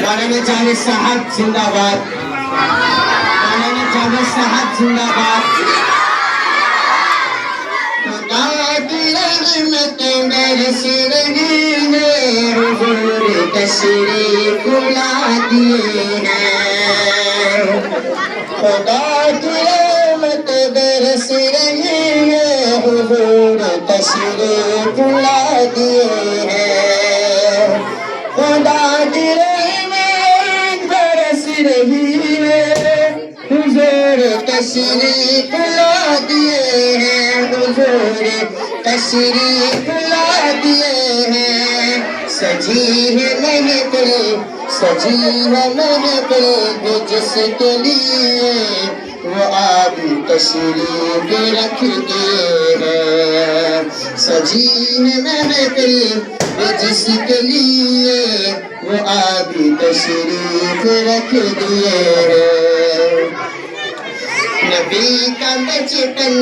مولانا جاوید صاحب زندہ باد، مولانا جاوید صاحب زندہ باد۔ خدا کی رحمت برس رہی ہے، حضور تشریف لا دیے ہیں۔ خدا کی رحمت برس رہی ہے، حضور تشریف لا دیے ہیں۔ خدا کی رحمت برس رہی ہے، حضور تشریف لا دیے ہیں، حضور تشریف لا دیے ہیں۔ سجی ہے محفل، سجی ہے محفل جس کے لیے وہ آپ تشریف رکھ دیے ہیں۔ سجی ہے محفل جس کے لیے وہ آپ تشریف رکھ دیے ہیں۔ نبی کا بچپن